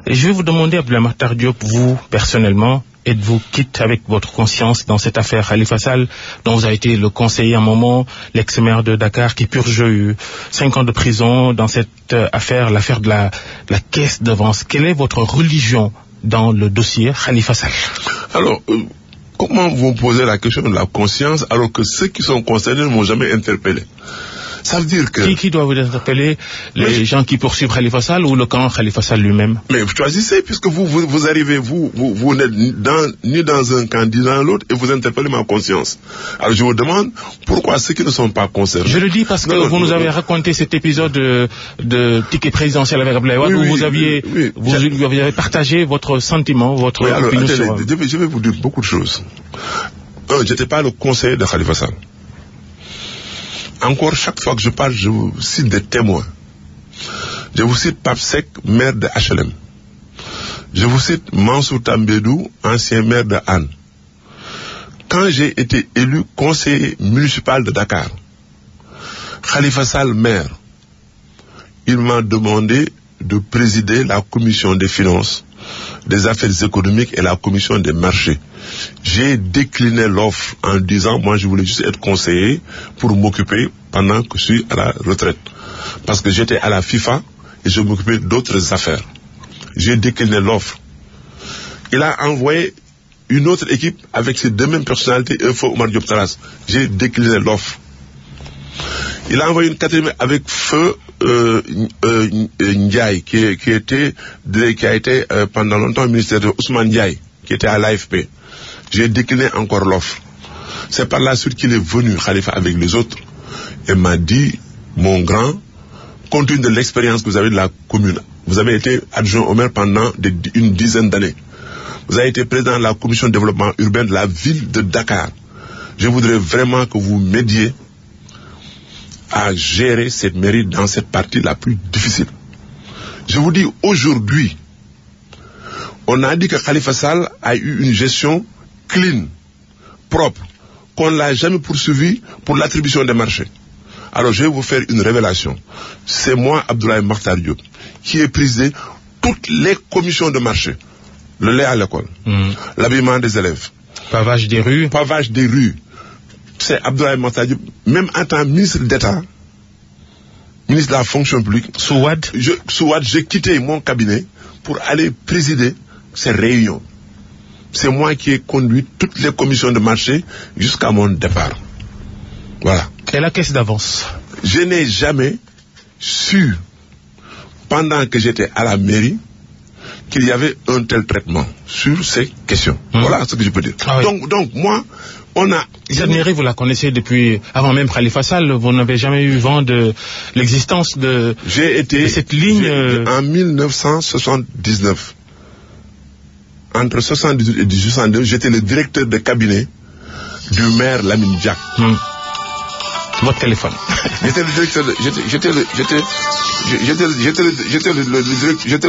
Et je vais vous demander, Abdoulaye Makhtar Diop, vous, personnellement, êtes-vous quitte avec votre conscience dans cette affaire Khalifa Sall, dont vous avez été le conseiller à un moment, l'ex-maire de Dakar qui purge 5 ans de prison dans cette affaire, l'affaire de la caisse d'avance. Quelle est votre religion dans le dossier Khalifa Sall? Alors, comment vous posez la question de la conscience alors que ceux qui sont concernés ne m'ont jamais interpellé? Ça veut dire que... Qui doit vous interpeller? Les gens qui poursuivent Khalifa Sall ou le camp Khalifa Sall lui-même? Mais vous choisissez, puisque vous arrivez, vous n'êtes ni dans un camp ni dans l'autre, et vous interpellez ma conscience. Alors je vous demande, pourquoi ceux qui ne sont pas concernés? Je le dis parce que vous nous avez raconté cet épisode de ticket présidentiel avec Abdoulaye Wade, où vous aviez partagé votre sentiment, votre opinion sur... Je vais vous dire beaucoup de choses. Je n'étais pas le conseiller de Khalifa Sall. Encore, chaque fois que je parle, je vous cite des témoins. Je vous cite Pape Seck, maire de HLM. Je vous cite Mansour Tambédou, ancien maire de Hann. Quand j'ai été élu conseiller municipal de Dakar, Khalifa Sall, maire, il m'a demandé de présider la commission des finances, des affaires économiques et la commission des marchés. J'ai décliné l'offre en disant, moi je voulais juste être conseiller pour m'occuper pendant que je suis à la retraite. Parce que j'étais à la FIFA et je m'occupais d'autres affaires. J'ai décliné l'offre. Il a envoyé une autre équipe avec ces deux mêmes personnalités, Feu Omar Diop Taras. J'ai décliné l'offre. Il a envoyé une quatrième avec Feu Ndiaye, qui a été pendant longtemps ministère de Ousmane Ndiaye, qui était à l'AFP. J'ai décliné encore l'offre. C'est par la suite qu'il est venu, Khalifa, avec les autres, et m'a dit, mon grand, compte tenu de l'expérience que vous avez de la commune, vous avez été adjoint au maire pendant une dizaine d'années. Vous avez été président de la commission de développement urbain de la ville de Dakar. Je voudrais vraiment que vous m'aidiez à gérer cette mairie dans cette partie la plus difficile. Je vous dis, aujourd'hui, on a dit que Khalifa Sall a eu une gestion clean, propre, qu'on ne l'a jamais poursuivi pour l'attribution des marchés. Alors je vais vous faire une révélation. C'est moi, Abdoulaye Makhtar Diop, qui ai présidé toutes les commissions de marché. Le lait à l'école, l'habillement des élèves, pavage des rues. C'est Abdoulaye Makhtar Diop, même en tant que ministre d'État, ministre de la fonction publique, sous Wade, j'ai quitté mon cabinet pour aller présider ces réunions. C'est moi qui ai conduit toutes les commissions de marché jusqu'à mon départ. Voilà. Et la caisse d'avance? Je n'ai jamais su, pendant que j'étais à la mairie, qu'il y avait un tel traitement sur ces questions. Voilà ce que je peux dire. Ah oui. Donc moi, on a... Cette mairie, vous la connaissez depuis avant même Khalifa Sall. Vous n'avez jamais eu vent de l'existence de cette ligne en 1979. Entre 78 et 1972, j'étais le directeur de cabinet du maire Lamine Diack. Votre téléphone. J'étais le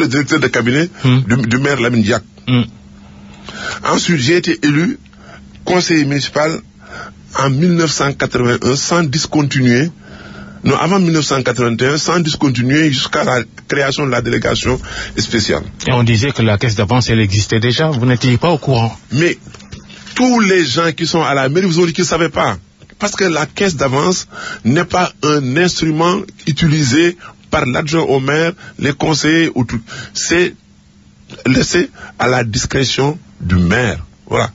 directeur de cabinet du maire Lamine Diack. Ensuite, j'ai été élu conseiller municipal en 1981 sans discontinuer. Non, avant 1981, sans discontinuer jusqu'à la création de la délégation spéciale. Et on disait que la caisse d'avance, elle existait déjà. Vous n'étiez pas au courant. Mais tous les gens qui sont à la mairie vous ont dit qu'ils ne savaient pas. Parce que la caisse d'avance n'est pas un instrument utilisé par l'adjoint au maire, les conseillers ou tout. C'est laissé à la discrétion du maire. Voilà.